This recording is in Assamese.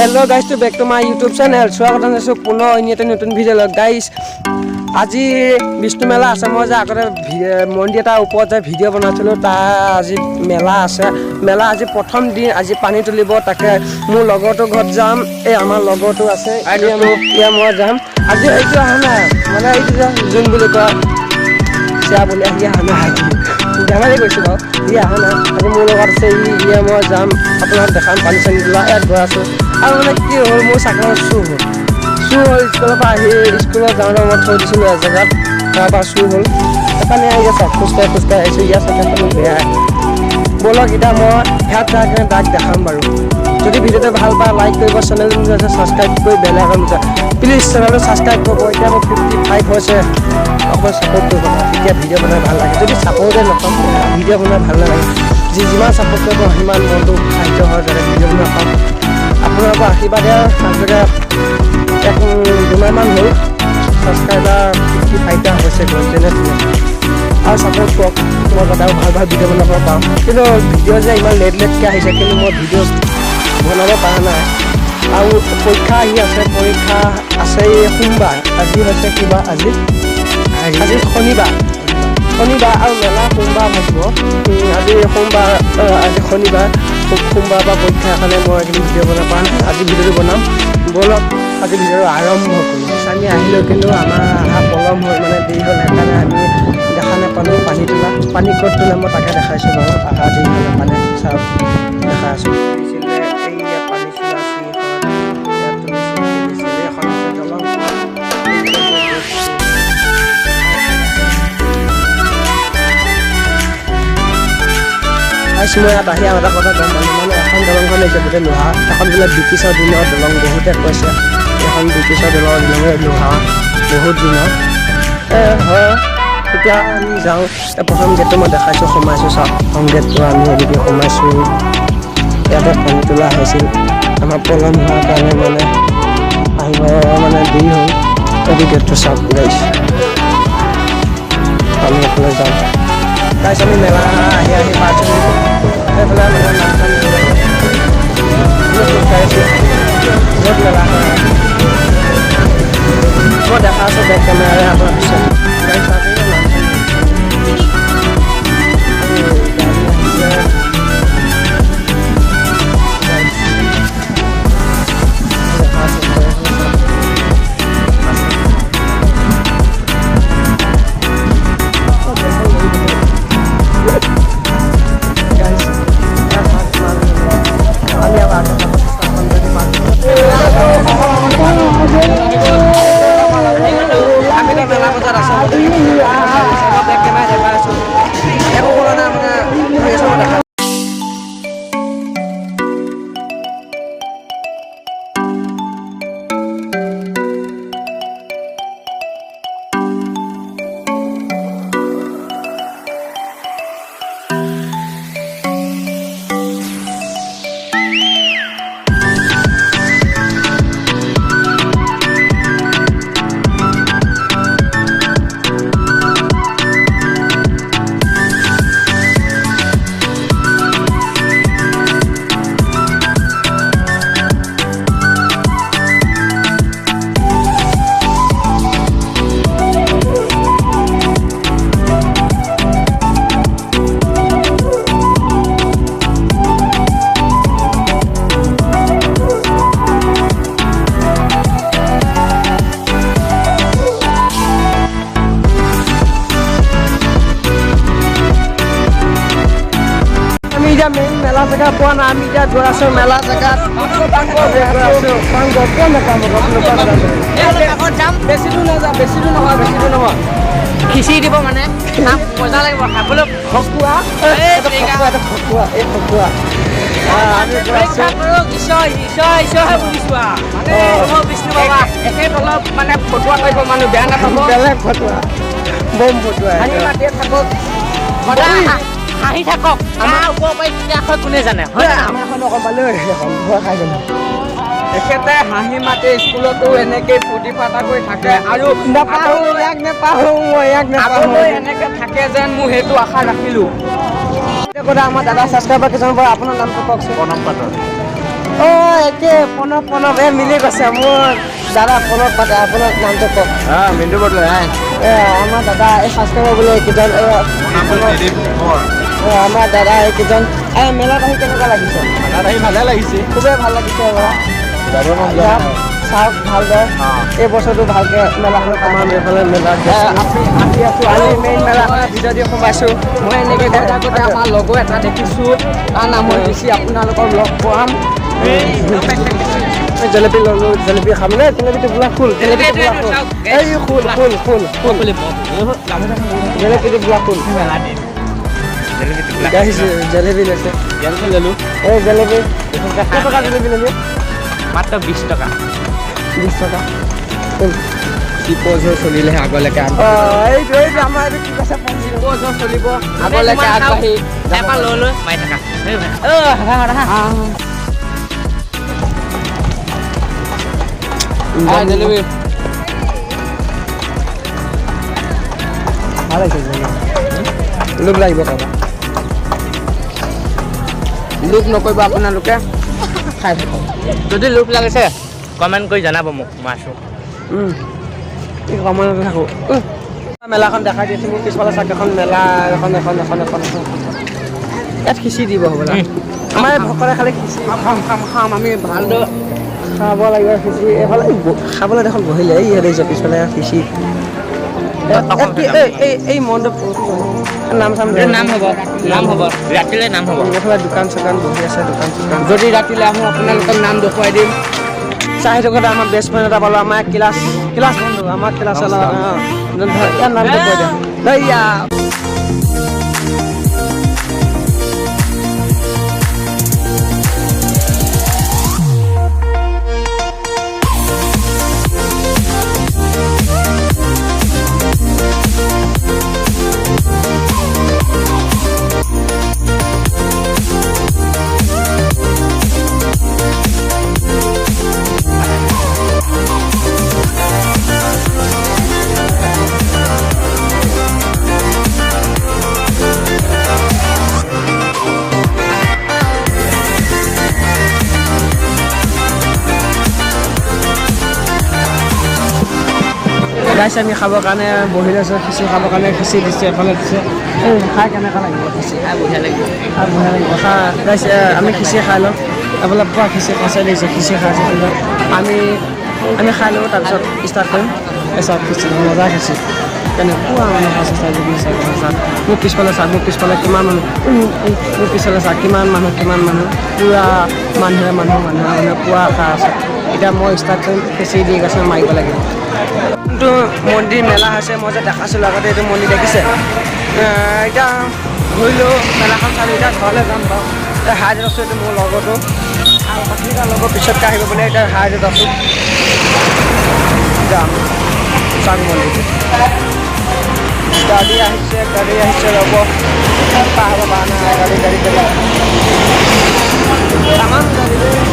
hello guys to back to my YouTube channel स्वागत है पुनः अन्य नतुन भिडिओ गाइस आज विष्णु मेला आसे मैं आगे मंदिर एटार ऊपर भिडिओ बनाइছিলোঁ आज मेला आसे मेला आज प्रथम दिन आज पानी तुलिब ताके मोर लगरटो घर जाम आमार लगरटो आछे इया मैं जाम आज এইটো আহা নাই মানে এইটো জুন বুলি কয় চিয়া বুলি আহি আহা নাই জামাই কৈছো বাৰু ই আহা নাই আজি মোৰ লগত আছে ইয়া মই যাম আপোনাক দেখাম পানী চানি তোলা ইয়াত গৈ আছো আৰু মানে কি হ'ল মোৰ চাইকেলৰ চু হ'ল স্কুলৰ পৰা আহি স্কুলত যাওঁতে মই থৈ দিছিলোঁ এজেগাত তাৰপৰা চু হ'ল সেইকাৰণে আহি আছে খোজকাঢ়ি আহিছোঁ ইয়াৰ চাইকেলখন বেয়া ব'লক এতিয়া মই ইয়াত যাই কিনে তাক দেখাম বাৰু যদি ভিডিঅ'টো ভাল পায় লাইক কৰিব চেনেলটো ছাবস্ক্ৰাইব কৰি বেল আইকন প্লিজ চেনেলটো ছাবস্ক্ৰাইব কৰিব এতিয়া মোৰ 55 হৈছে অকণমান ছাপোৰ্ট কৰিব তেতিয়া ভিডিঅ' বনাই ভাল লাগে যদি ছাপোৰ্টে নকম ভিডিঅ' বনাই ভাল নালাগে যিমান ছাপোৰ্ট কৰিব সিমান মনটো সাহায্য হয় যাতে ভিডিঅ' বনাই পাওঁ আপোনালোকৰ আশীৰ্বাদে আজিলৈকে দুমাহমান হ'ল ছাবস্ক্ৰাইবাৰ 55টা হৈছে যেনে আৰু ছাপোৰ্ট কৰক মই যাতে ভাল ভাল ভিডিঅ' বনাব পাওঁ কিন্তু ভিডিঅ' যে ইমান লেটকৈ আহিছে কিন্তু মই ভিডিঅ' বনাব পৰা নাই আৰু পৰীক্ষা আহি আছে পৰীক্ষা আছে সোমবাৰ আজি হৈছে কিবা আজি শনিবাৰ আৰু মেলা সোমবাৰ থাকিব আজি সোমবাৰ আজি শনিবাৰ সোমবাৰ পৰা পৰীক্ষাৰ কাৰণে মই এইখিনি ভিডিঅ' বনাব পৰা নাই আজি ভিডিঅ'টো বনাম ব'লক আজি ভিডিঅ'টো আৰম্ভ কৰিম আমি আহিলোঁ কিন্তু আমাৰ অহা পলম হ'ল মানে দেৰি হ'ল সেইকাৰণে আমি দেখা নাপালোঁ পানী তোলা পানী ক'ত তোলা মই তাকে দেখাইছোঁ বাৰু অহা দেৰি হ'লে পানী চাওক দেখাই আছোঁ মই ইয়াত আহি আৰু এটা কথা গম পালোঁ মানে এখন দলংখন হৈছে গোটেই লোহা এখন বোলে ব্ৰিটিছৰ দিনৰ দলং বহুতে কৈছে এখন ব্ৰিটিছৰ দলৰ দিনৰ লোহা বহুত দিনৰ হয় এতিয়া আমি যাওঁ প্ৰথম গেটটো মই দেখাইছোঁ সোমাইছোঁ চাওক প্ৰথম গেটটো আমি এনেকৈ সোমাইছোঁ ইয়াতে পানী তোলা হৈছিল আমাৰ পলম হোৱাৰ কাৰণে মানে আহিব মানে দেৰি হ'ল এইটো গেটটো চাওক গাইছ আমি এইফালে যাওঁ গাইছ আমি মেলা আহি পাইছোঁ এইফালে মানে নামখন বহুত মেলা হয় মই দেখা আছোঁ বেক কেমেৰাৰে আপোনাৰ পিছত মেইন মেলা জেগা পোৱা নাই আমি এতিয়া গৈ আছোঁ মেলা জেগাত বেছি দূৰ নহয় খিচিৰি দিব মানে মজা লাগিব খাবলৈ খকুৱা আমি ঈশ্বৰহে বুলিছোঁ মানে বিষ্ণু বাবা একে অলপ মানে ফটোৱা কৰিব মানুহ বেয়া নাপাব বেলেগ ফটোৱা বম ফটোৱা থাকক সদায় হাঁহি থাকক আমাৰ ওপৰ পাই তেতিয়া আকৌ কোনে জানে তেখেতে হাঁহি মাতে স্কুলতো এনেকৈ ফূৰ্তি ফাৰ্তা কৰি থাকে আৰু এনেকৈ থাকে যেন মোৰ সেইটো আশা ৰাখিলোঁ আমাৰ দাদা ছাবস্ক্ৰাইবাৰ কিছুমান আপোনাৰ নামটো কওকচোন প্ৰণৱ পাটৰ অঁ একে প্ৰণৱ মিলি গৈছে মোৰ দাদা প্ৰণৱ পাতে আপোনাৰ নামটো কওক মিণ্টু বৰদলৈ আমাৰ দাদা এই ছাবস্ক্ৰাইবাৰ বোলে এইকেইজন আমাৰ দাদা এইকেইজন মেলাত আহি কেনেকুৱা লাগিছে ভালে লাগিছে খুবেই ভাল লাগিছে যাব মন চাওক ভালদৰে এই বছৰটো ভালকৈ মেলাখনত আমাৰ এইফালে মেলাত আছো আমি মেইন মেলাখনত ভিডিঅ' দি সোমাইছোঁ মই এনেকৈ গৈ থাকোঁতে আমাৰ লগৰ এটা দেখিছোঁ তাৰ নাম মই বেছি আপোনালোকক লগ পাম জেলেপি ল'লোঁ জেলেপি খাম নে জেলেপিটো বোলা খোল জেলেপিটো বোলা খোল এই খোল জেলেপিটো বোলা খোল আহিছে জেলেপি লৈছে ল'লোঁ এই জেলেপি টকা জেলেপি ল'বি মাত্ৰ 20 টকা 20 টকা খোল টিপজ হৈ চলিলেহে আগলৈকে এইটো আমাৰ এইটো কি কৈছে টিপজ হৈ চলিব আগলৈকে আগবাঢ়ি এপাল লৈ মাৰি থাকা জেলেপি ভাল হৈছে লোভ লাগিব কাৰোবাৰ লোভ নকৰিব আপোনালোকে খাই থাকক যদি লোভ লাগিছে কমেণ্ট কৰি জনাব মোক মই আছোঁ কমনতে থাকোঁ মেলাখন দেখাই দিছোঁ মোৰ পিছফালে চাওক এখন মেলা এখন ইয়াত খিচি দিব হ'বলা আমাৰ ভকতে খালি খিচি খাম আমি ভালদৰে খাব লাগিব খিচি এইফালে খাবলৈ দেখোন বহিলে এই দেখিছে পিছফালে খিচি এই মণ্ডপ নাম চাম নাম হ'ব ৰাতিলৈ নাম হ'ব এইফালে দোকান চোকান বহি আছে দোকান চোকান যদি ৰাতিলৈ আহোঁ আপোনালোকক নাম দেখুৱাই দিম চাই থকোতে আমাৰ বেষ্ট ফ্ৰেণ্ড এটা পালোঁ আমাৰ ক্লাছ বন্ধু আমাৰ ক্লাছৰ ইয়াৰ নামটো কৈ দিম ইয়া গাইছে আমি খাবৰ কাৰণে বহি লৈছোঁ খিচি খাবৰ কাৰণে খিচি দিছে এফালে দিছে খাই কেনেকুৱা লাগিব খিচি খাই বঢ়িয়া লাগিব গাইছে আমি খিচি খাই লওঁ এফালে পুৰা খিচি খচাই দিছে খিচি খাইছোঁ আমি খাই লওঁ তাৰপিছত ষ্টাৰ্ট কৰিম চাওক খিচি মজা খিচি কেনেকুৱা মানুহ আছে চাই যদি চাওক মোৰ পিছফালে চাওক মোৰ পিছফালে কিমান মানুহ মোৰ পিছফালে চাওক কিমান মানুহ পূৰা মানুহে পুৰা খাই আছে এতিয়া মই ষ্টাৰ্ট কৰিম খিচি দি গৈছে মাৰিব লাগিব কিন্তু মন্দিৰ মেলা হৈছে মই যে দেখাছিলোঁ আগতে এইটো মন্দিৰ দেখিছে এতিয়া ঘূৰিলোঁ মেলাখন চালোঁ এতিয়া ঘৰলৈ যাম বাৰু এতিয়া হাইডত আছোঁ এইটো মোৰ লগৰটো আৰু বাকীকেইটা লগৰ পিছতকৈ আহিব বোলে এতিয়া হাইডত আছোঁ যাম চাং মন্দিৰটো গাড়ী আহিছে ৰ'ব পাহাৰৰ পৰা নাই গাড়ী তামাম গাড়ী